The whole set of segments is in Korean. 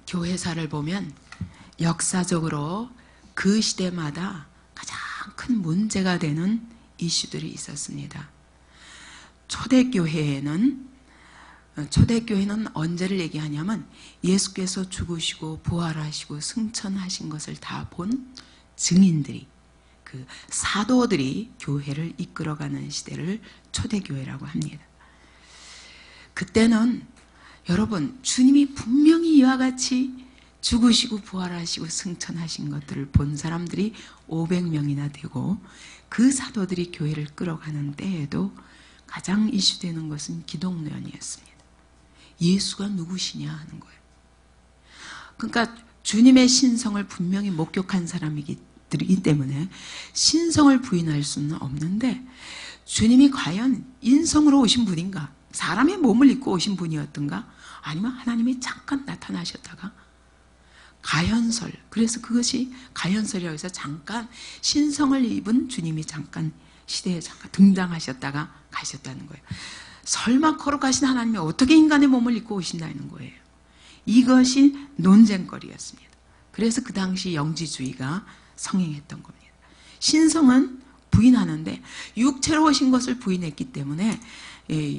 교회사를 보면 역사적으로 그 시대마다 가장 큰 문제가 되는 이슈들이 있었습니다. 초대교회는 언제를 얘기하냐면 예수께서 죽으시고 부활하시고 승천하신 것을 다 본 증인들이, 그 사도들이 교회를 이끌어가는 시대를 초대교회라고 합니다. 그때는 여러분, 주님이 분명히 이와 같이 죽으시고 부활하시고 승천하신 것들을 본 사람들이 500명이나 되고, 그 사도들이 교회를 끌어가는 때에도 가장 이슈되는 것은 기독론이었습니다. 예수가 누구시냐 하는 거예요. 그러니까 주님의 신성을 분명히 목격한 사람이기 때문에 신성을 부인할 수는 없는데, 주님이 과연 인성으로 오신 분인가? 사람의 몸을 입고 오신 분이었던가? 아니면 하나님이 잠깐 나타나셨다가 가현설, 그래서 그것이 가현설이라고 해서 잠깐 신성을 입은 주님이 잠깐 시대에 잠깐 등장하셨다가 가셨다는 거예요. 설마 거룩하신 하나님이 어떻게 인간의 몸을 입고 오신다는 거예요. 이것이 논쟁거리였습니다. 그래서 그 당시 영지주의가 성행했던 겁니다. 신성은 부인하는데 육체로 오신 것을 부인했기 때문에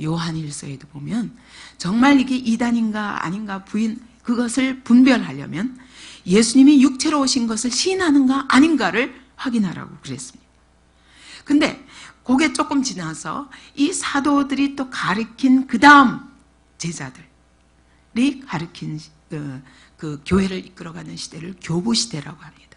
요한일서에도 보면 정말 이게 이단인가 아닌가 그것을 분별하려면 예수님이 육체로 오신 것을 시인하는가 아닌가를 확인하라고 그랬습니다. 근데 그게 조금 지나서 이 사도들이 또 가르친 그 다음 제자들이 가르친 그 교회를 이끌어가는 시대를 교부시대라고 합니다.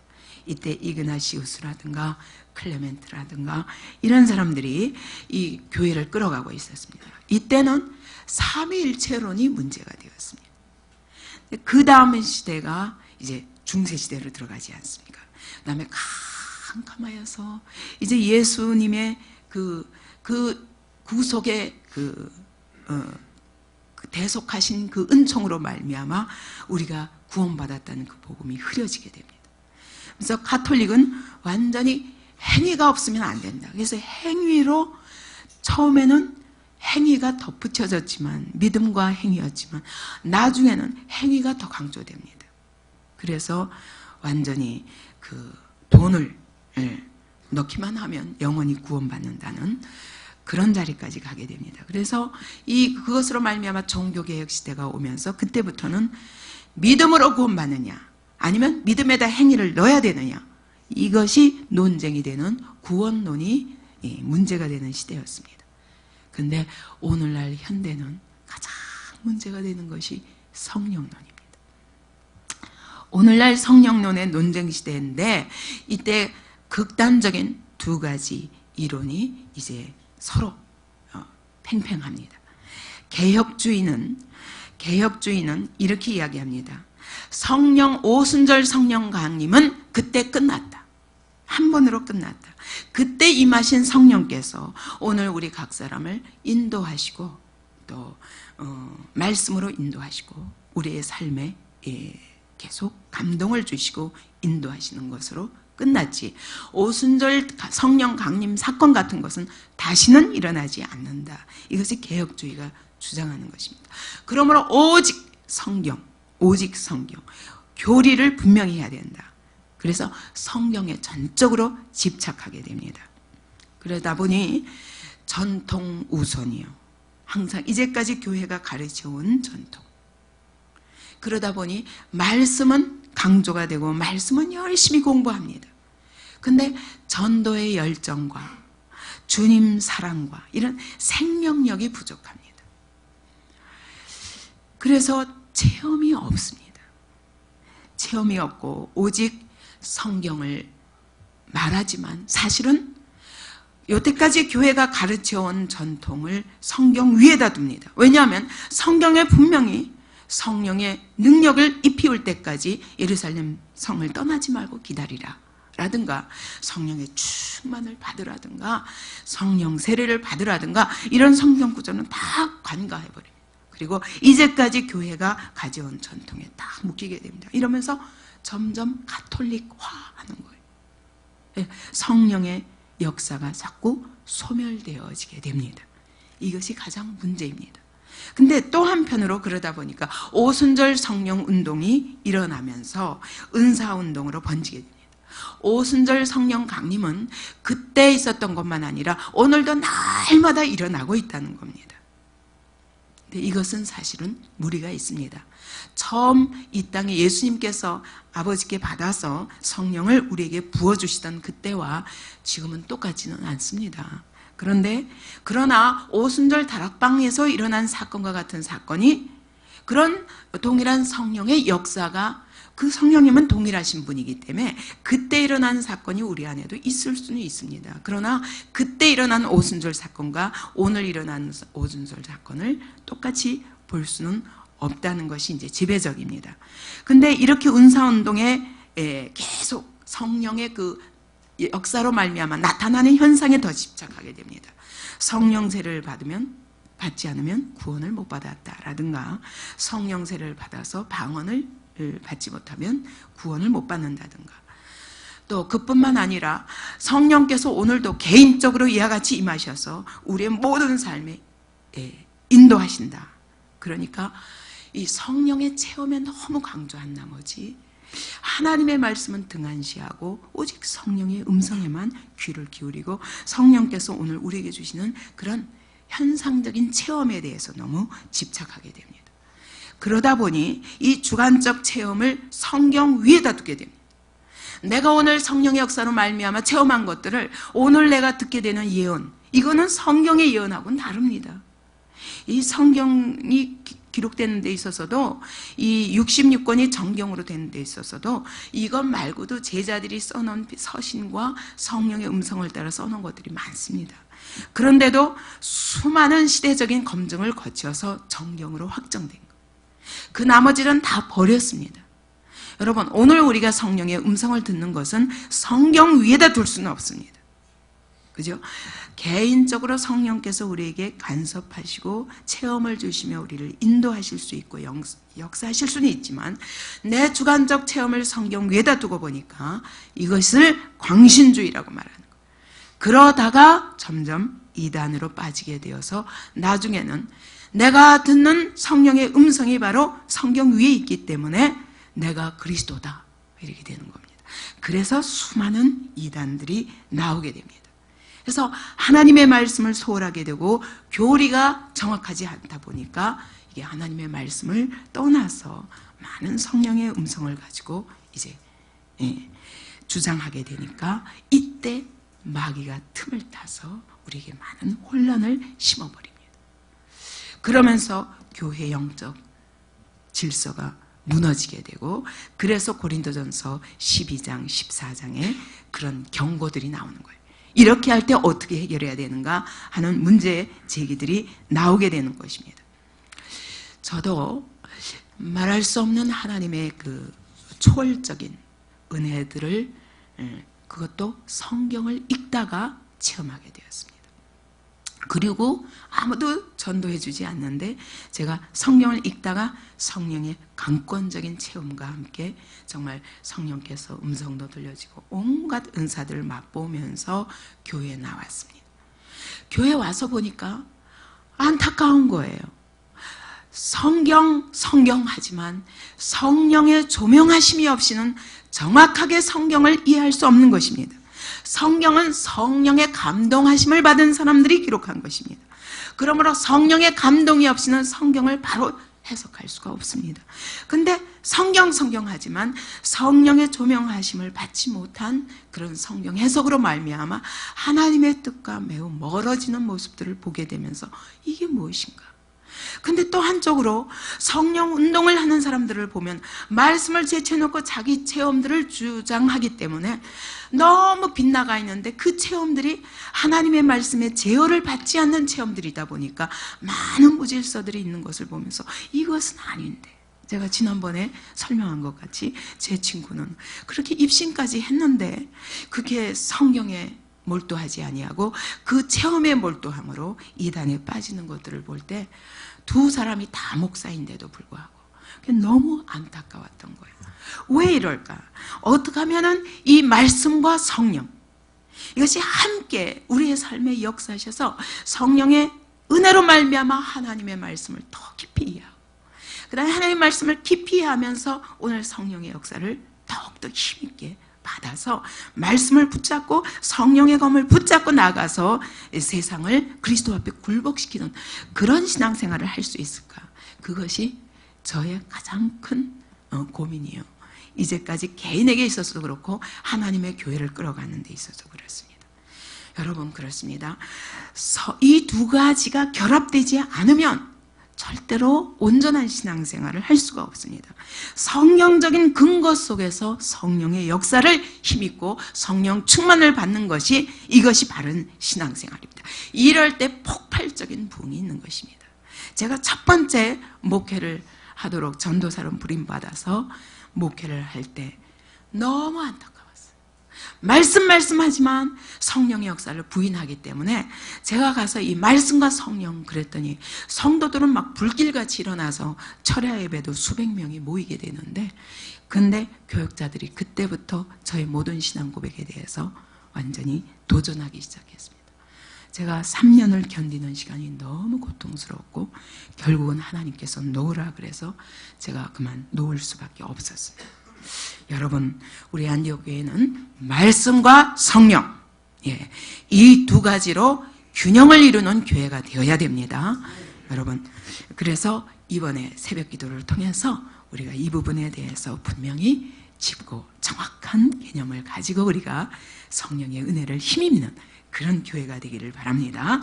이때 이그나시우스라든가 클레멘트라든가 이런 사람들이 이 교회를 끌어가고 있었습니다. 이때는 삼위일체론이 문제가 되었습니다. 그 다음 시대가 이제 중세시대로 들어가지 않습니까? 그 다음에 캄캄하여서 이제 예수님의 그 구속의 대속하신 그 은총으로 말미암아 우리가 구원받았다는 그 복음이 흐려지게 됩니다. 그래서 가톨릭은 완전히 행위가 없으면 안 된다. 그래서 행위로 처음에는 행위가 덧붙여졌지만 믿음과 행위였지만 나중에는 행위가 더 강조됩니다. 그래서 완전히 그 돈을 넣기만 하면 영원히 구원받는다는 그런 자리까지 가게 됩니다. 그래서 그것으로 말미암아 종교개혁 시대가 오면서 그때부터는 믿음으로 구원받느냐 아니면 믿음에다 행위를 넣어야 되느냐, 이것이 논쟁이 되는 구원론이 문제가 되는 시대였습니다. 그런데 오늘날 현대는 가장 문제가 되는 것이 성령론입니다. 오늘날 성령론의 논쟁 시대인데 이때 극단적인 두 가지 이론이 이제 서로 팽팽합니다. 개혁주의는 이렇게 이야기합니다. 오순절 성령 강림은 그때 끝났다. 한 번으로 끝났다. 그때 임하신 성령께서 오늘 우리 각 사람을 인도하시고 또 말씀으로 인도하시고 우리의 삶에 계속 감동을 주시고 인도하시는 것으로 끝났지, 오순절 성령 강림 사건 같은 것은 다시는 일어나지 않는다. 이것이 개혁주의가 주장하는 것입니다. 그러므로 오직 성경, 교리를 분명히 해야 된다. 그래서 성경에 전적으로 집착하게 됩니다. 그러다 보니 전통 우선이요. 항상 이제까지 교회가 가르쳐온 전통. 그러다 보니 말씀은 강조가 되고 말씀은 열심히 공부합니다. 근데 전도의 열정과 주님 사랑과 이런 생명력이 부족합니다. 그래서 체험이 없습니다. 체험이 없고 오직 성경을 말하지만 사실은 여태까지 교회가 가르쳐온 전통을 성경 위에다 둡니다. 왜냐하면 성경에 분명히 성령의 능력을 입히올 때까지 예루살렘 성을 떠나지 말고 기다리라 라든가 성령의 충만을 받으라든가 성령 세례를 받으라든가 이런 성경 구조는 다 간과해버립니다. 그리고 이제까지 교회가 가져온 전통에 딱 묶이게 됩니다. 이러면서 점점 가톨릭화하는 거예요. 성령의 역사가 자꾸 소멸되어지게 됩니다. 이것이 가장 문제입니다. 근데 또 한편으로 그러다 보니까 오순절 성령 운동이 일어나면서 은사 운동으로 번지게 됩니다. 오순절 성령 강림은 그때 있었던 것만 아니라 오늘도 날마다 일어나고 있다는 겁니다. 근데 이것은 사실은 무리가 있습니다. 처음 이 땅에 예수님께서 아버지께 받아서 성령을 우리에게 부어주시던 그때와 지금은 똑같지는 않습니다. 그러나 오순절 다락방에서 일어난 사건과 같은 사건이 그런 동일한 성령의 역사가 그 성령님은 동일하신 분이기 때문에 그때 일어난 사건이 우리 안에도 있을 수는 있습니다. 그러나 그때 일어난 오순절 사건과 오늘 일어난 오순절 사건을 똑같이 볼 수는 없다는 것이 이제 지배적입니다. 근데 이렇게 은사운동에 계속 성령의 그 역사로 말미암아 나타나는 현상에 더 집착하게 됩니다. 성령세를 받지 않으면 구원을 못 받았다라든가 성령세를 받아서 방언을 받지 못하면 구원을 못 받는다든가 또 그뿐만 아니라 성령께서 오늘도 개인적으로 이와 같이 임하셔서 우리의 모든 삶에 인도하신다. 그러니까 이 성령의 체험에 너무 강조한 나머지 하나님의 말씀은 등한시하고 오직 성령의 음성에만 귀를 기울이고 성령께서 오늘 우리에게 주시는 그런 현상적인 체험에 대해서 너무 집착하게 됩니다. 그러다 보니 이 주관적 체험을 성경 위에다 두게 됩니다. 내가 오늘 성령의 역사로 말미암아 체험한 것들을 오늘 내가 듣게 되는 예언, 이거는 성경의 예언하고는 다릅니다. 이 성경이 기록되는 데 있어서도 이 66권이 정경으로 되는 데 있어서도 이것 말고도 제자들이 써놓은 서신과 성령의 음성을 따라 써놓은 것들이 많습니다. 그런데도 수많은 시대적인 검증을 거쳐서 정경으로 확정된 것. 그 나머지는 다 버렸습니다. 여러분, 오늘 우리가 성령의 음성을 듣는 것은 성경 위에다 둘 수는 없습니다. 그죠? 개인적으로 성령께서 우리에게 간섭하시고 체험을 주시며 우리를 인도하실 수 있고 역사하실 수는 있지만 내 주관적 체험을 성경 위에다 두고 보니까 이것을 광신주의라고 말하는 거예요. 그러다가 점점 이단으로 빠지게 되어서 나중에는 내가 듣는 성령의 음성이 바로 성경 위에 있기 때문에 내가 그리스도다 이렇게 되는 겁니다. 그래서 수많은 이단들이 나오게 됩니다. 그래서 하나님의 말씀을 소홀하게 되고 교리가 정확하지 않다 보니까 이게 하나님의 말씀을 떠나서 많은 성령의 음성을 가지고 이제 주장하게 되니까 이때 마귀가 틈을 타서 우리에게 많은 혼란을 심어버립니다. 그러면서 교회 영적 질서가 무너지게 되고 그래서 고린도전서 12장 14장에 그런 경고들이 나오는 거예요. 이렇게 할 때 어떻게 해결해야 되는가 하는 문제 제기들이 나오게 되는 것입니다. 저도 말할 수 없는 하나님의 그 초월적인 은혜들을 그것도 성경을 읽다가 체험하게 되었습니다. 그리고 아무도 전도해 주지 않는데 제가 성경을 읽다가 성령의 강권적인 체험과 함께 정말 성령께서 음성도 들려지고 온갖 은사들을 맛보면서 교회에 나왔습니다. 교회에 와서 보니까 안타까운 거예요. 성경하지만 성령의 조명하심이 없이는 정확하게 성경을 이해할 수 없는 것입니다. 성경은 성령의 감동하심을 받은 사람들이 기록한 것입니다. 그러므로 성령의 감동이 없이는 성경을 바로 해석할 수가 없습니다. 근데 성경하지만 성령의 조명하심을 받지 못한 그런 성경 해석으로 말미암아 하나님의 뜻과 매우 멀어지는 모습들을 보게 되면서 이게 무엇인가? 근데 또 한쪽으로 성령 운동을 하는 사람들을 보면 말씀을 제쳐놓고 자기 체험들을 주장하기 때문에 너무 빗나가 있는데 그 체험들이 하나님의 말씀에 제어를 받지 않는 체험들이다 보니까 많은 무질서들이 있는 것을 보면서 이것은 아닌데, 제가 지난번에 설명한 것 같이 제 친구는 그렇게 입신까지 했는데 그게 성경에 몰두하지 아니하고 그 체험에 몰두함으로 이단에 빠지는 것들을 볼 때 두 사람이 다 목사인데도 불구하고 너무 안타까웠던 거예요. 왜 이럴까? 어떻게 하면은 이 말씀과 성령 이것이 함께 우리의 삶에 역사하셔서 성령의 은혜로 말미암아 하나님의 말씀을 더 깊이 이해하고, 그 다음에 하나님의 말씀을 깊이 이해하면서 오늘 성령의 역사를 더욱더 힘있게 받아서 말씀을 붙잡고 성령의 검을 붙잡고 나가서 세상을 그리스도 앞에 굴복시키는 그런 신앙생활을 할 수 있을까? 그것이 저의 가장 큰 고민이에요. 이제까지 개인에게 있어서도 그렇고 하나님의 교회를 끌어가는 데 있어서 그렇습니다. 여러분, 그렇습니다. 이 두 가지가 결합되지 않으면 절대로 온전한 신앙생활을 할 수가 없습니다. 성령적인 근거 속에서 성령의 역사를 힘입고 성령 충만을 받는 것이, 이것이 바른 신앙생활입니다. 이럴 때 폭발적인 부흥이 있는 것입니다. 제가 첫 번째 목회를 하도록 전도사로 부림받아서 목회를 할 때 너무 안타까웠어요. 말씀하지만 성령의 역사를 부인하기 때문에 제가 가서 이 말씀과 성령 그랬더니 성도들은 막 불길같이 일어나서 철야 예배도 수백 명이 모이게 되는데, 근데 교역자들이 그때부터 저의 모든 신앙 고백에 대해서 완전히 도전하기 시작했습니다. 제가 3년을 견디는 시간이 너무 고통스럽고 결국은 하나님께서 놓으라 그래서 제가 그만 놓을 수밖에 없었어요. 여러분, 우리 안디옥 교회는 말씀과 성령, 이 두 가지로 균형을 이루는 교회가 되어야 됩니다. 여러분, 그래서 이번에 새벽 기도를 통해서 우리가 이 부분에 대해서 분명히 짚고 정확한 개념을 가지고 우리가 성령의 은혜를 힘입는 그런 교회가 되기를 바랍니다.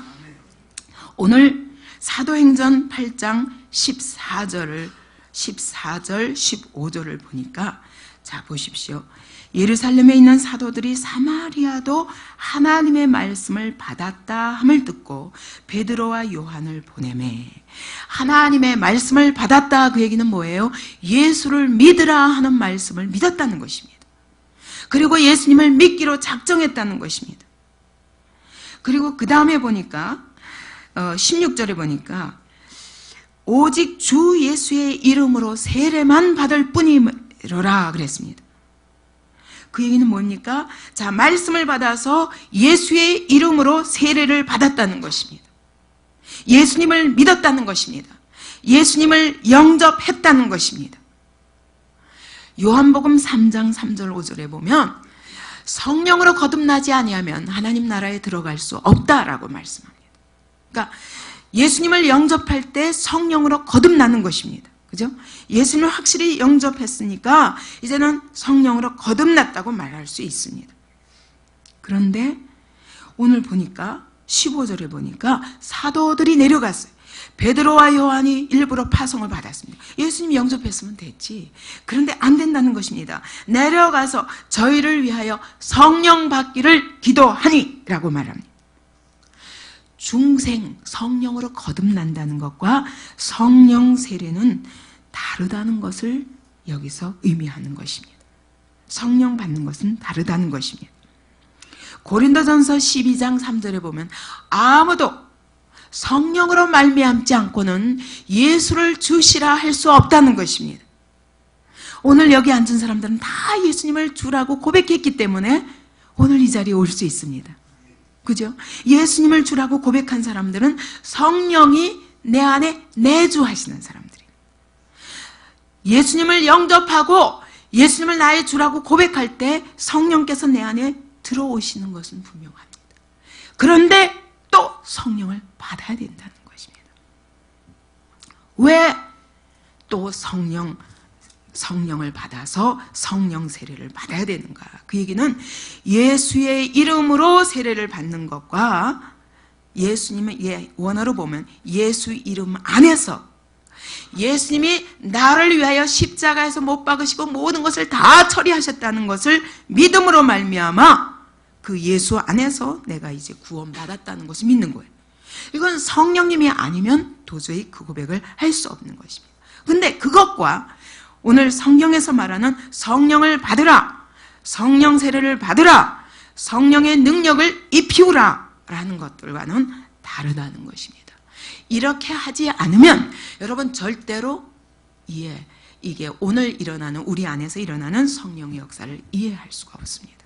오늘 사도행전 8장 14절, 15절을 보니까, 자, 보십시오. 예루살렘에 있는 사도들이 사마리아도 하나님의 말씀을 받았다 함을 듣고 베드로와 요한을 보내매. 하나님의 말씀을 받았다, 그 얘기는 뭐예요? 예수를 믿으라 하는 말씀을 믿었다는 것입니다. 그리고 예수님을 믿기로 작정했다는 것입니다. 그리고 그 다음에 보니까 16절에 보니까 오직 주 예수의 이름으로 세례만 받을 뿐이로라 그랬습니다. 그 얘기는 뭡니까? 자, 말씀을 받아서 예수의 이름으로 세례를 받았다는 것입니다. 예수님을 믿었다는 것입니다. 예수님을 영접했다는 것입니다. 요한복음 3장 3절 5절에 보면 성령으로 거듭나지 아니하면 하나님 나라에 들어갈 수 없다라고 말씀합니다. 그러니까 예수님을 영접할 때 성령으로 거듭나는 것입니다. 그죠? 예수님을 확실히 영접했으니까 이제는 성령으로 거듭났다고 말할 수 있습니다. 그런데 오늘 보니까 15절에 보니까 사도들이 내려갔어요. 베드로와 요한이 일부러 파송을 받았습니다. 예수님 영접했으면 됐지. 그런데 안 된다는 것입니다. 내려가서 저희를 위하여 성령 받기를 기도하니 라고 말합니다. 중생, 성령으로 거듭난다는 것과 성령 세례는 다르다는 것을 여기서 의미하는 것입니다. 성령 받는 것은 다르다는 것입니다. 고린도전서 12장 3절에 보면 아무도 성령으로 말미암지 않고는 예수를 주시라 할 수 없다는 것입니다. 오늘 여기 앉은 사람들은 다 예수님을 주라고 고백했기 때문에 오늘 이 자리에 올 수 있습니다. 그죠? 예수님을 주라고 고백한 사람들은 성령이 내 안에 내주하시는 사람들이에요. 예수님을 영접하고 예수님을 나의 주라고 고백할 때 성령께서 내 안에 들어오시는 것은 분명합니다. 그런데 또 성령을 받아야 된다는 것입니다. 왜 또 성령을 받아서 성령 세례를 받아야 되는가? 그 얘기는 예수의 이름으로 세례를 받는 것과 예수님의 원어로 보면 예수 이름 안에서 예수님이 나를 위하여 십자가에서 못 박으시고 모든 것을 다 처리하셨다는 것을 믿음으로 말미암아 그 예수 안에서 내가 이제 구원받았다는 것을 믿는 거예요. 이건 성령님이 아니면 도저히 그 고백을 할 수 없는 것입니다. 근데 그것과 오늘 성경에서 말하는 성령을 받으라, 성령 세례를 받으라, 성령의 능력을 입히우라 라는 것들과는 다르다는 것입니다. 이렇게 하지 않으면 여러분 절대로 이게 오늘 일어나는 우리 안에서 일어나는 성령의 역사를 이해할 수가 없습니다.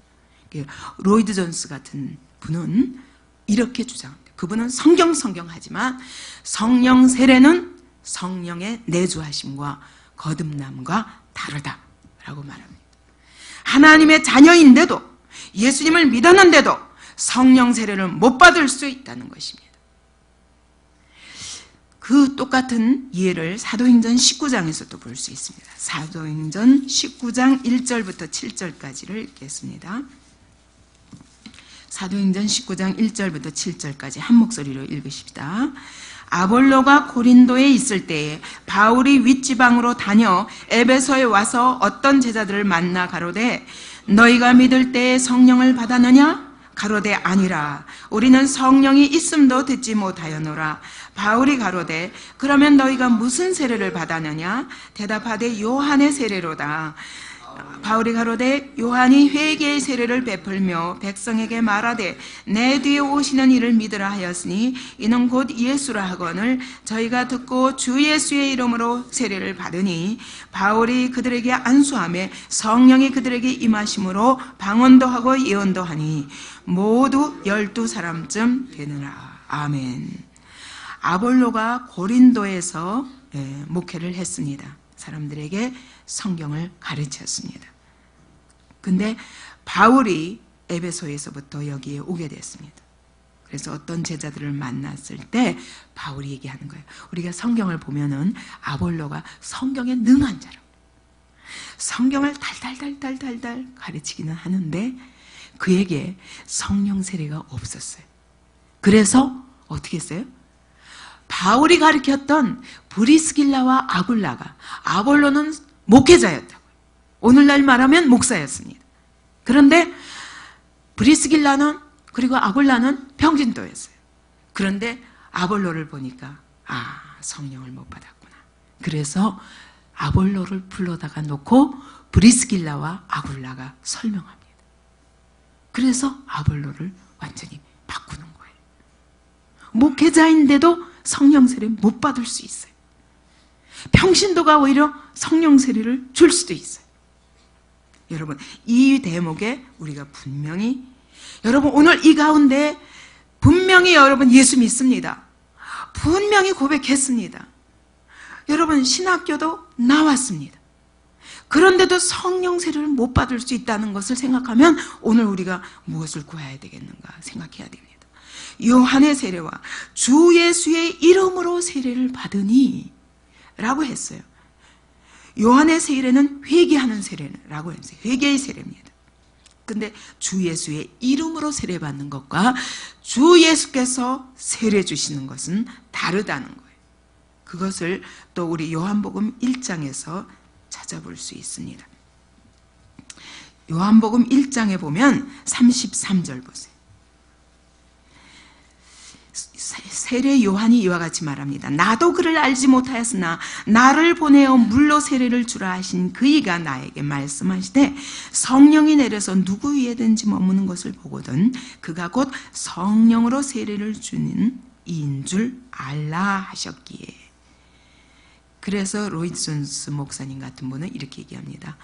로이드 존스 같은 분은 이렇게 주장합니다. 그분은 성경 하지만 성령 세례는 성령의 내주하심과 거듭남과 다르다라고 말합니다. 하나님의 자녀인데도 예수님을 믿었는데도 성령 세례를 못 받을 수 있다는 것입니다. 그 똑같은 이해를 사도행전 19장에서도 볼 수 있습니다. 사도행전 19장 1절부터 7절까지를 읽겠습니다. 사도행전 19장 1절부터 7절까지 한 목소리로 읽으십시다. 아볼로가 고린도에 있을 때에 바울이 윗지방으로 다녀 에베소에 와서 어떤 제자들을 만나 가로되 너희가 믿을 때에 성령을 받았느냐? 가로되 아니라 우리는 성령이 있음도 듣지 못하였노라. 바울이 가로되 그러면 너희가 무슨 세례를 받았느냐? 대답하되 요한의 세례로다. 바울이 가로되 요한이 회개의 세례를 베풀며 백성에게 말하되 내 뒤에 오시는 이를 믿으라 하였으니 이는 곧 예수라 하거늘 저희가 듣고 주 예수의 이름으로 세례를 받으니 바울이 그들에게 안수하며 성령이 그들에게 임하심으로 방언도 하고 예언도 하니 모두 12사람쯤 되느라. 아멘. 아볼로가 고린도에서 목회를 했습니다. 사람들에게 성경을 가르쳤습니다. 근데 바울이 에베소에서부터 여기에 오게 됐습니다. 그래서 어떤 제자들을 만났을 때 바울이 얘기하는 거예요. 우리가 성경을 보면은 아볼로가 성경에 능한 자라고, 성경을 달달달달달달 가르치기는 하는데 그에게 성령 세례가 없었어요. 그래서 어떻게 했어요? 바울이 가르쳤던 브리스길라와 아굴라가, 아볼로는 목회자였다고요. 오늘날 말하면 목사였습니다. 그런데 브리스길라는 그리고 아굴라는 평진도였어요. 그런데 아볼로를 보니까 성령을 못 받았구나. 그래서 아볼로를 불러다가 놓고 브리스길라와 아굴라가 설명합니다. 그래서 아볼로를 완전히 바꾸는 거예요. 목회자인데도 성령 세례 못 받을 수 있어요. 평신도가 오히려 성령 세례를 줄 수도 있어요. 여러분, 이 대목에 우리가 분명히, 여러분 오늘 이 가운데 분명히 여러분 예수 믿습니다. 분명히 고백했습니다. 여러분 신학교도 나왔습니다. 그런데도 성령 세례를 못 받을 수 있다는 것을 생각하면 오늘 우리가 무엇을 구해야 되겠는가 생각해야 됩니다. 요한의 세례와 주 예수의 이름으로 세례를 받으니 라고 했어요. 요한의 세례는 회개하는 세례라고 했어요. 회개의 세례입니다. 근데 주 예수의 이름으로 세례받는 것과 주 예수께서 세례 주시는 것은 다르다는 거예요. 그것을 또 우리 요한복음 1장에서 찾아볼 수 있습니다. 요한복음 1장에 보면 33절 보세요. 세례 요한이 이와 같이 말합니다. 나도 그를 알지 못하였으나 나를 보내어 물로 세례를 주라 하신 그이가 나에게 말씀하시되 성령이 내려서 누구 위에든지 머무는 것을 보거든 그가 곧 성령으로 세례를 주는 이인 줄 알라 하셨기에. 그래서 로이드 존스 목사님 같은 분은 이렇게 얘기합니다.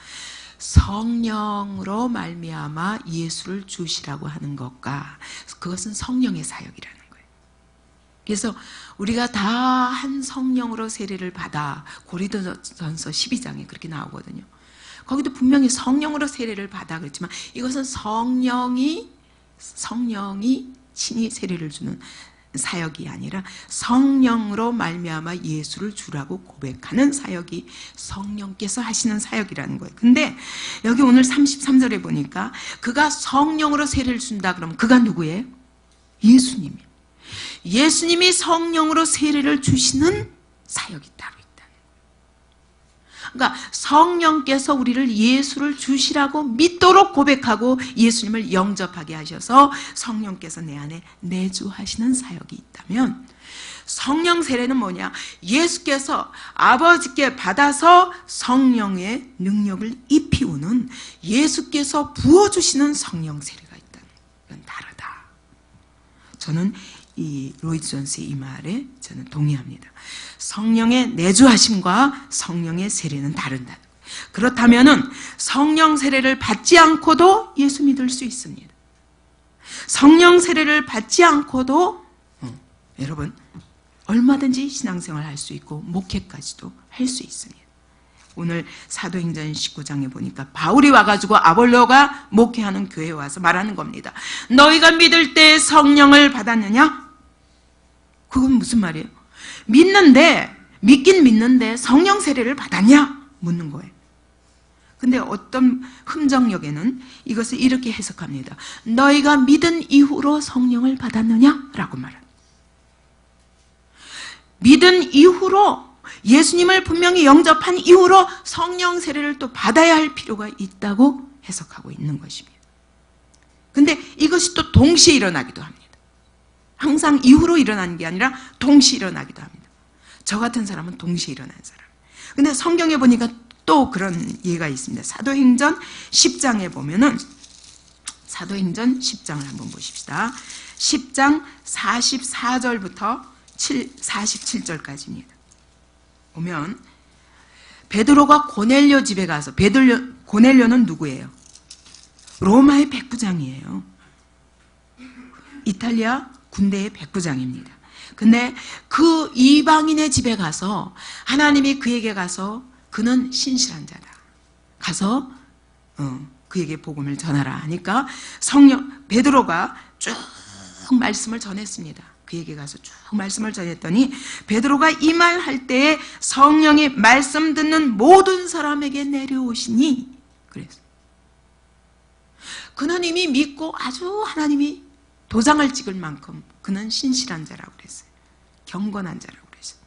성령으로 말미암아 예수를 주시라고 하는 것과 그것은 성령의 사역이라는 거예요. 그래서 우리가 다 한 성령으로 세례를 받아, 고린도전서 12장에 그렇게 나오거든요. 거기도 분명히 성령으로 세례를 받아 그랬지만 이것은 성령이 친히 세례를 주는 사역이 아니라 성령으로 말미암아 예수를 주라고 고백하는 사역이 성령께서 하시는 사역이라는 거예요. 근데 여기 오늘 33절에 보니까 그가 성령으로 세례를 준다 그러면 그가 누구예요? 예수님이에요. 예수님이 성령으로 세례를 주시는 사역이 따로 있다는 거예요. 그러니까 성령께서 우리를 예수를 주시라고 믿도록 고백하고 예수님을 영접하게 하셔서 성령께서 내 안에 내주하시는 사역이 있다면 성령 세례는 뭐냐? 예수께서 아버지께 받아서 성령의 능력을 입히우는 예수께서 부어주시는 성령 세례가 있다는 거예요. 이건 다르다. 저는 이 로이드 존스의 이 말에 저는 동의합니다. 성령의 내주하심과 성령의 세례는 다른다. 그렇다면은 성령 세례를 받지 않고도 예수 믿을 수 있습니다. 성령 세례를 받지 않고도 여러분, 얼마든지 신앙생활 할 수 있고 목회까지도 할 수 있습니다. 오늘 사도행전 19장에 보니까 바울이 와가지고 아볼로가 목회하는 교회에 와서 말하는 겁니다. 너희가 믿을 때 성령을 받았느냐? 그건 무슨 말이에요? 믿긴 믿는데 성령 세례를 받았냐? 묻는 거예요. 근데 어떤 흠정역에는 이것을 이렇게 해석합니다. 너희가 믿은 이후로 성령을 받았느냐? 라고 말합니다. 믿은 이후로, 예수님을 분명히 영접한 이후로 성령 세례를 또 받아야 할 필요가 있다고 해석하고 있는 것입니다. 근데 이것이 또 동시에 일어나기도 합니다. 항상 이후로 일어나는 게 아니라 동시에 일어나기도 합니다. 저 같은 사람은 동시에 일어난 사람. 근데 성경에 보니까 또 그런 예가 있습니다. 사도행전 10장에 보면은, 사도행전 10장을 한번 보십시다. 10장 44절부터 47절까지입니다. 보면 베드로가 고넬료 집에 가서, 고넬료는 누구예요? 로마의 백부장이에요. 이탈리아 군대의 백부장입니다. 근데 그 이방인의 집에 가서 하나님이 그에게 가서 그는 신실한 자다, 가서 그에게 복음을 전하라 하니까 베드로가 쭉 말씀을 전했습니다. 그에게 가서 쭉 말씀을 전했더니 베드로가 이 말 할 때에 성령이 말씀 듣는 모든 사람에게 내려오시니, 그래서 그는 이미 믿고 아주 하나님이 도장을 찍을 만큼 그는 신실한 자라고 그랬어요. 경건한 자라고 그랬어요.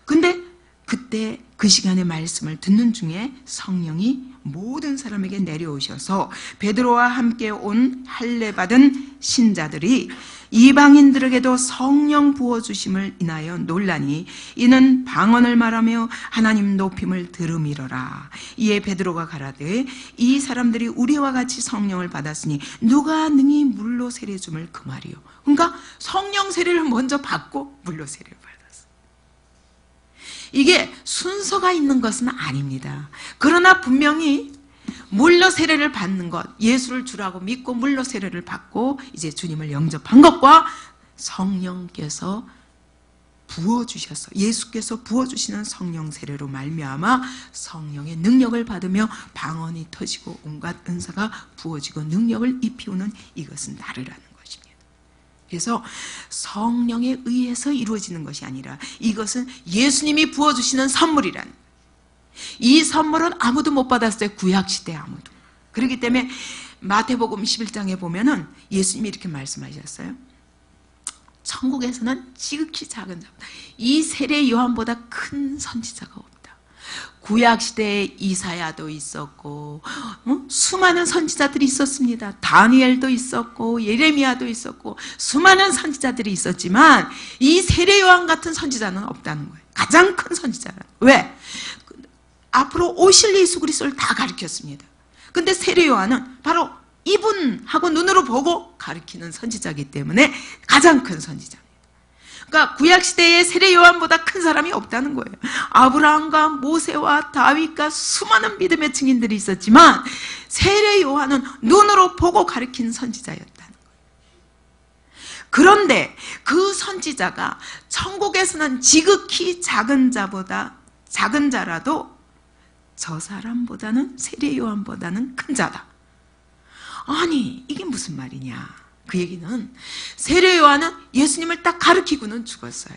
근데 그때 그 시간에 말씀을 듣는 중에 성령이 모든 사람에게 내려오셔서 베드로와 함께 온 할례 받은 신자들이 이방인들에게도 성령 부어주심을 인하여 놀라니 이는 방언을 말하며 하나님 높임을 들음이러라. 이에 베드로가 가라되 이 사람들이 우리와 같이 성령을 받았으니 누가 능히 물로 세례 줌을 금하리요. 그러니까 성령 세례를 먼저 받고 물로 세례를 받았어요. 이게 순서가 있는 것은 아닙니다. 그러나 분명히 물로 세례를 받는 것, 예수를 주라고 믿고 물로 세례를 받고 이제 주님을 영접한 것과 성령께서 부어주셔서, 예수께서 부어주시는 성령 세례로 말미암아 성령의 능력을 받으며 방언이 터지고 온갖 은사가 부어지고 능력을 입히우는, 이것은 다르라는 것입니다. 그래서 성령에 의해서 이루어지는 것이 아니라 이것은 예수님이 부어주시는 선물이라는 거예요. 이 선물은 아무도 못 받았어요. 구약시대 아무도. 그렇기 때문에 마태복음 11장에 보면은 예수님이 이렇게 말씀하셨어요. 천국에서는 지극히 작은 자보다, 이 세례 요한보다 큰 선지자가 없다. 구약시대에 이사야도 있었고 수많은 선지자들이 있었습니다. 다니엘도 있었고 예레미야도 있었고 수많은 선지자들이 있었지만 이 세례 요한 같은 선지자는 없다는 거예요. 가장 큰 선지자라. 왜? 앞으로 오실 예수 그리스도를 다 가르쳤습니다. 근데 세례 요한은 바로 이분하고 눈으로 보고 가르치는 선지자이기 때문에 가장 큰 선지자입니다. 그러니까 구약시대에 세례 요한보다 큰 사람이 없다는 거예요. 아브라함과 모세와 다윗과 수많은 믿음의 증인들이 있었지만 세례 요한은 눈으로 보고 가르친 선지자였다는 거예요. 그런데 그 선지자가 천국에서는 지극히 작은 자라도 저 사람보다는, 세례 요한보다는 큰 자다. 아니, 이게 무슨 말이냐? 그 얘기는 세례 요한은 예수님을 딱 가르치고는 죽었어요.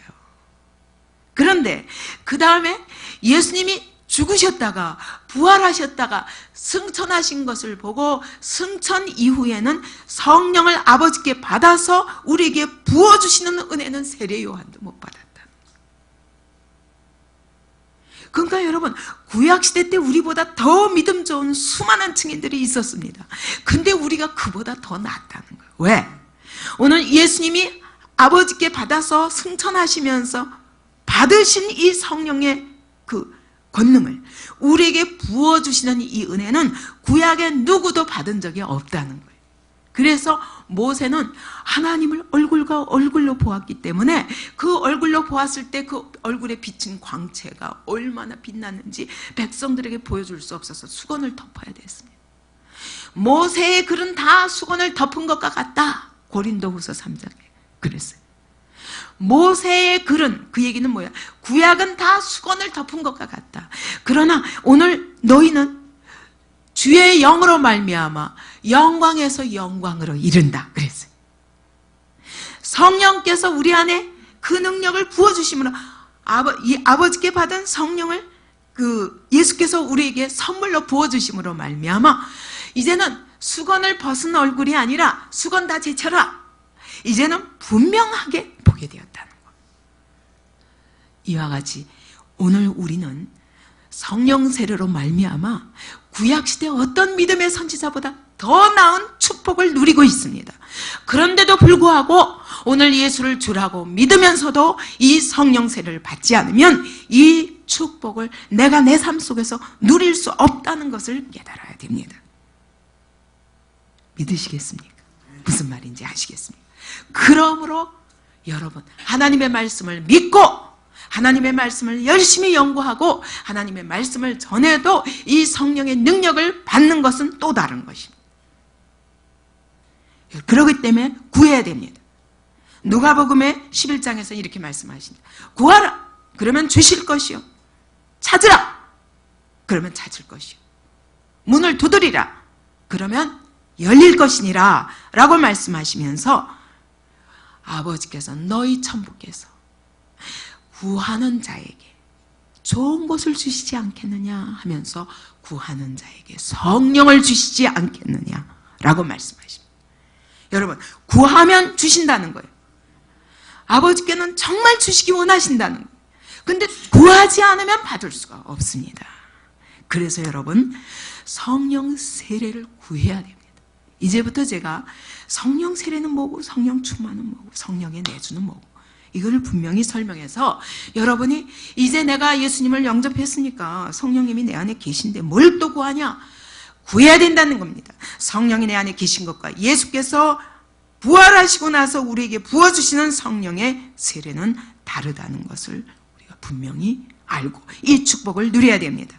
그런데 그 다음에 예수님이 죽으셨다가 부활하셨다가 승천하신 것을 보고 승천 이후에는 성령을 아버지께 받아서 우리에게 부어주시는 은혜는 세례 요한도 못 받았다. 그러니까 여러분, 구약시대 때 우리보다 더 믿음 좋은 수많은 증인들이 있었습니다. 근데 우리가 그보다 더 낫다는 거예요. 왜? 오늘 예수님이 아버지께 받아서 승천하시면서 받으신 이 성령의 그 권능을 우리에게 부어주시는 이 은혜는 구약에 누구도 받은 적이 없다는 거예요. 그래서 모세는 하나님을 얼굴과 얼굴로 보았기 때문에 그 얼굴로 보았을 때 그 얼굴에 비친 광채가 얼마나 빛났는지 백성들에게 보여줄 수 없어서 수건을 덮어야 됐습니다. 모세의 글은 다 수건을 덮은 것과 같다. 고린도후서 3장에 그랬어요. 모세의 글은, 그 얘기는 뭐야? 구약은 다 수건을 덮은 것과 같다. 그러나 오늘 너희는 주의 영으로 말미암아 영광에서 영광으로 이른다 그랬어요. 성령께서 우리 안에 그 능력을 부어주심으로 아버지께 받은 성령을 예수께서 우리에게 선물로 부어주심으로 말미암아 이제는 수건을 벗은 얼굴이 아니라 수건 다 제쳐라. 이제는 분명하게 보게 되었다는 것. 이와 같이 오늘 우리는 성령 세례로 말미암아 구약시대 어떤 믿음의 선지자보다 더 나은 축복을 누리고 있습니다. 그런데도 불구하고 오늘 예수를 주라고 믿으면서도 이 성령 세례를 받지 않으면 이 축복을 내가 내 삶 속에서 누릴 수 없다는 것을 깨달아야 됩니다. 믿으시겠습니까? 무슨 말인지 아시겠습니까? 그러므로 여러분 하나님의 말씀을 믿고 하나님의 말씀을 열심히 연구하고 하나님의 말씀을 전해도 이 성령의 능력을 받는 것은 또 다른 것입니다. 그렇기 때문에 구해야 됩니다. 누가복음의 11장에서 이렇게 말씀하십니다. 구하라 그러면 주실 것이요, 찾으라 그러면 찾을 것이요, 문을 두드리라 그러면 열릴 것이니라 라고 말씀하시면서 아버지께서 너희 천부께서 구하는 자에게 좋은 것을 주시지 않겠느냐 하면서 구하는 자에게 성령을 주시지 않겠느냐 라고 말씀하십니다. 여러분 구하면 주신다는 거예요. 아버지께는 정말 주시기 원하신다는 거예요. 근데 구하지 않으면 받을 수가 없습니다. 그래서 여러분 성령 세례를 구해야 됩니다. 이제부터 제가 성령 세례는 뭐고 성령 충만은 뭐고 성령의 내주는 뭐고 이거를 분명히 설명해서 여러분이 이제 내가 예수님을 영접했으니까 성령님이 내 안에 계신데 뭘 또 구하냐? 구해야 된다는 겁니다. 성령이 내 안에 계신 것과 예수께서 부활하시고 나서 우리에게 부어주시는 성령의 세례는 다르다는 것을 우리가 분명히 알고 이 축복을 누려야 됩니다.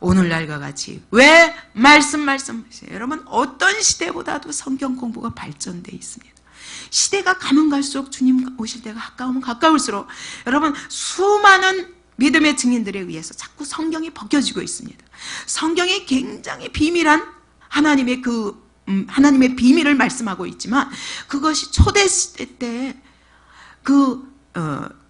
오늘날과 같이 왜 말씀하세요? 여러분 어떤 시대보다도 성경 공부가 발전되어 있습니다. 시대가 가면 갈수록 주님 오실 때가 가까우면 가까울수록 여러분 수많은 믿음의 증인들에 의해서 자꾸 성경이 벗겨지고 있습니다. 성경이 굉장히 비밀한 하나님의 하나님의 비밀을 말씀하고 있지만 그것이 초대 시대 때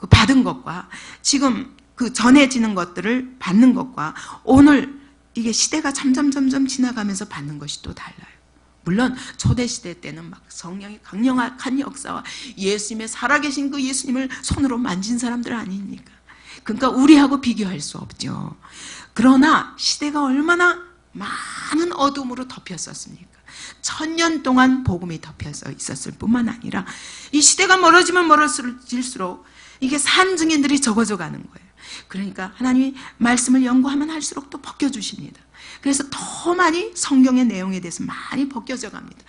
받은 것과 지금 전해지는 것들을 받는 것과 오늘 이게 시대가 점점 지나가면서 받는 것이 또 달라요. 물론 초대시대 때는 막 성령이 강력한 역사와 예수님의 살아계신 그 예수님을 손으로 만진 사람들 아닙니까? 그러니까 우리하고 비교할 수 없죠. 그러나 시대가 얼마나 많은 어둠으로 덮였었습니까? 1000년 동안 복음이 덮여서 있었을 뿐만 아니라 이 시대가 멀어지면 멀어질수록 이게 산 증인들이 적어져 가는 거예요. 그러니까 하나님이 말씀을 연구하면 할수록 또 벗겨주십니다. 그래서 더 많이 성경의 내용에 대해서 많이 벗겨져 갑니다.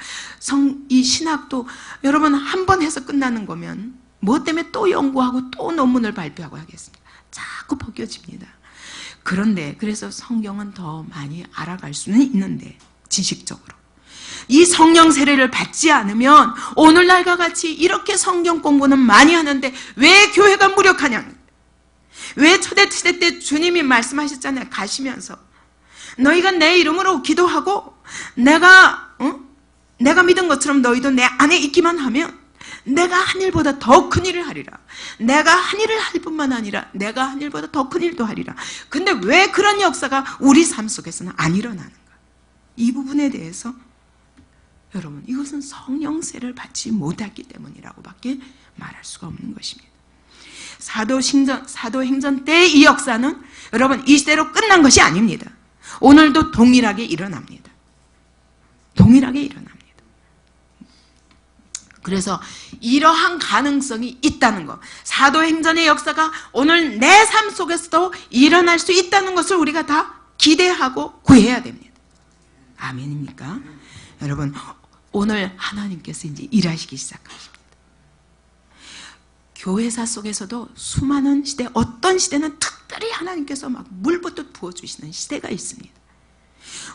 이 신학도 여러분 한 번 해서 끝나는 거면 뭐 때문에 또 연구하고 또 논문을 발표하고 하겠습니까? 자꾸 벗겨집니다. 그런데 그래서 성경은 더 많이 알아갈 수는 있는데 지식적으로 이 성령 세례를 받지 않으면 오늘날과 같이 이렇게 성경 공부는 많이 하는데 왜 교회가 무력하냐? 왜 초대시대 때 주님이 말씀하셨잖아요. 가시면서 너희가 내 이름으로 기도하고 내가 믿은 것처럼 너희도 내 안에 있기만 하면 내가 한 일보다 더 큰 일을 하리라. 내가 한 일을 할 뿐만 아니라 내가 한 일보다 더 큰 일도 하리라. 근데 왜 그런 역사가 우리 삶 속에서는 안 일어나는가? 이 부분에 대해서 여러분 이것은 성령 세례를 받지 못했기 때문이라고밖에 말할 수가 없는 것입니다. 사도행전 때 이 역사는 여러분 이 시대로 끝난 것이 아닙니다. 오늘도 동일하게 일어납니다. 동일하게 일어납니다. 그래서 이러한 가능성이 있다는 것, 사도행전의 역사가 오늘 내 삶 속에서도 일어날 수 있다는 것을 우리가 다 기대하고 구해야 됩니다. 아멘입니까? 여러분 오늘 하나님께서 이제 일하시기 시작하십니다. 교회사 속에서도 수많은 시대, 어떤 시대는 특별히 하나님께서 막 물붓듯 부어주시는 시대가 있습니다.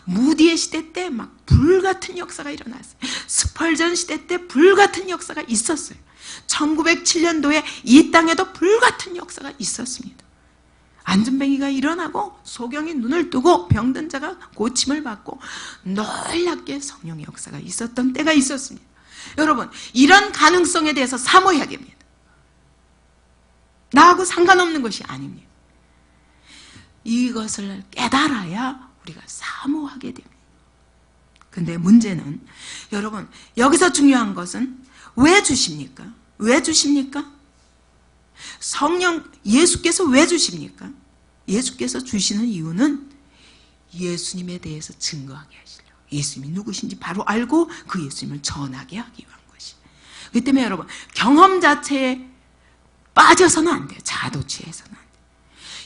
무디의 시대 때 막 불같은 역사가 일어났어요. 스펄전 시대 때 불같은 역사가 있었어요. 1907년도에 이 땅에도 불같은 역사가 있었습니다. 안전뱅이가 일어나고 소경이 눈을 뜨고 병든 자가 고침을 받고 놀랍게 성령의 역사가 있었던 때가 있었습니다. 여러분, 이런 가능성에 대해서 사모해야 됩니다. 나하고 상관없는 것이 아닙니다. 이것을 깨달아야 우리가 사모하게 됩니다. 근데 문제는 여러분, 여기서 중요한 것은 왜 주십니까? 왜 주십니까? 성령, 예수께서 왜 주십니까? 예수께서 주시는 이유는 예수님에 대해서 증거하게 하시려고, 예수님이 누구신지 바로 알고 그 예수님을 전하게 하기 위한 것이. 그렇기 때문에 여러분, 경험 자체에 빠져서는 안 돼요. 자도취해서는 안 돼요.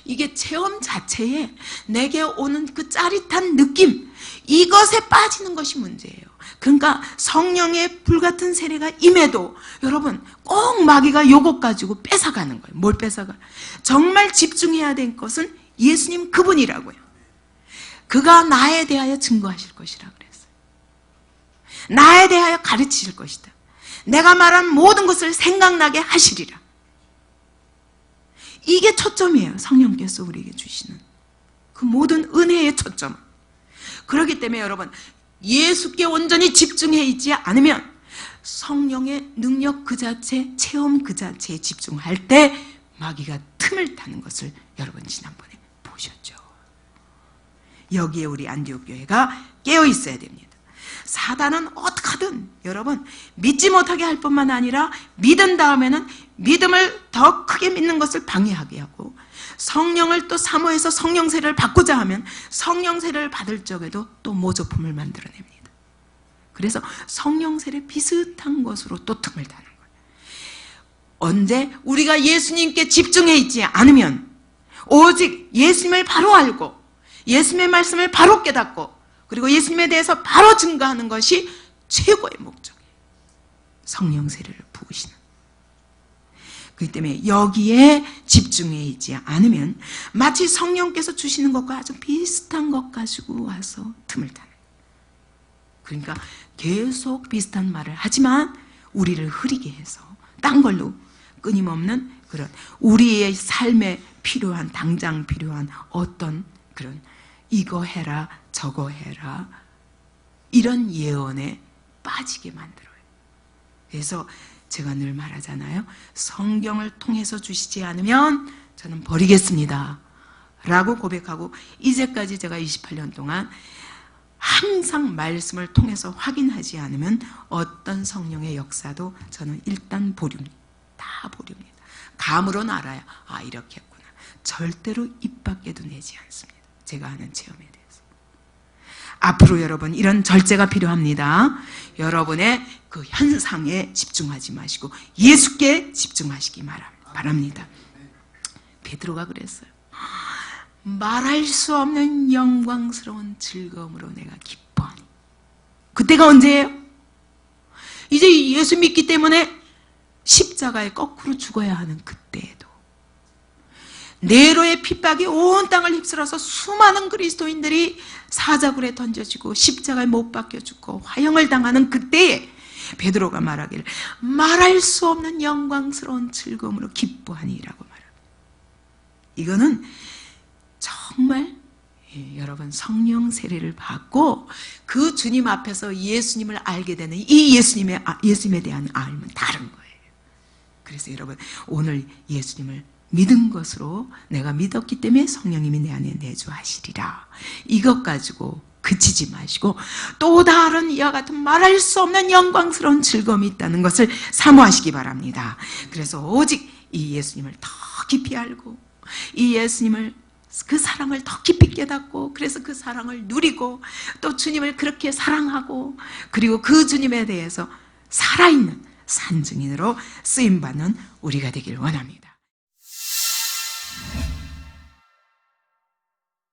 이게 체험 자체에 내게 오는 그 짜릿한 느낌, 이것에 빠지는 것이 문제예요. 그러니까 성령의 불같은 세례가 임해도 여러분 꼭 마귀가 요것 가지고 뺏어가는 거예요. 뭘 뺏어가? 정말 집중해야 될 것은 예수님 그분이라고요. 그가 나에 대하여 증거하실 것이라 그랬어요. 나에 대하여 가르치실 것이다. 내가 말한 모든 것을 생각나게 하시리라. 이게 초점이에요. 성령께서 우리에게 주시는 그 모든 은혜의 초점. 그렇기 때문에 여러분, 예수께 온전히 집중해 있지 않으면 성령의 능력 그 자체, 체험 그 자체에 집중할 때 마귀가 틈을 타는 것을 여러분 지난번에 보셨죠. 여기에 우리 안디옥 교회가 깨어 있어야 됩니다. 사단은 어떻게든 여러분 믿지 못하게 할 뿐만 아니라 믿은 다음에는 믿음을 더 크게 믿는 것을 방해하게 하고, 성령을 또 사모해서 성령 세례를 받고자 하면 성령 세례를 받을 적에도 또 모조품을 만들어냅니다. 그래서 성령 세례 비슷한 것으로 또 틈을 타는 거예요. 언제 우리가 예수님께 집중해 있지 않으면, 오직 예수님을 바로 알고 예수님의 말씀을 바로 깨닫고 그리고 예수님에 대해서 바로 증거하는 것이 최고의 목적이에요. 성령 세례를 부으시는. 그렇기 때문에 여기에 집중해 있지 않으면 마치 성령께서 주시는 것과 아주 비슷한 것 가지고 와서 틈을 타는 거예요. 그러니까 계속 비슷한 말을 하지만 우리를 흐리게 해서 딴 걸로 끊임없는 그런 우리의 삶에 필요한, 당장 필요한 어떤 그런 이거 해라 저거 해라 이런 예언에 빠지게 만들어요. 그래서 제가 늘 말하잖아요. 성경을 통해서 주시지 않으면 저는 버리겠습니다 라고 고백하고, 이제까지 제가 28년 동안 항상 말씀을 통해서 확인하지 않으면 어떤 성령의 역사도 저는 일단 보류입니다. 다 보류입니다. 감으로는 알아요. 아, 이렇게 했구나. 절대로 입 밖에도 내지 않습니다. 제가 하는 체험에 대해서. 앞으로 여러분 이런 절제가 필요합니다. 여러분의 그 현상에 집중하지 마시고 예수께 집중하시기 바랍니다. 베드로가 그랬어요. 말할 수 없는 영광스러운 즐거움으로 내가 기뻐하니. 그때가 언제예요? 이제 예수 믿기 때문에 십자가에 거꾸로 죽어야 하는 그때에도, 네로의 핍박이 온 땅을 휩쓸어서 수많은 그리스도인들이 사자굴에 던져지고 십자가에 못 박혀 죽고 화형을 당하는 그때에 베드로가 말하기를 말할 수 없는 영광스러운 즐거움으로 기뻐하니라고 말합니다. 이거는 정말 여러분 성령 세례를 받고 그 주님 앞에서 예수님을 알게 되는 이 예수님에 대한 알면 다른 거예요. 그래서 여러분 오늘 예수님을 믿은 것으로 내가 믿었기 때문에 성령님이 내 안에 내주하시리라. 이것 가지고 그치지 마시고 또 다른 이와 같은 말할 수 없는 영광스러운 즐거움이 있다는 것을 사모하시기 바랍니다. 그래서 오직 이 예수님을 더 깊이 알고 이 예수님을 그 사랑을 더 깊이 깨닫고 그래서 그 사랑을 누리고 또 주님을 그렇게 사랑하고 그리고 그 주님에 대해서 살아있는 산증인으로 쓰임받는 우리가 되길 원합니다.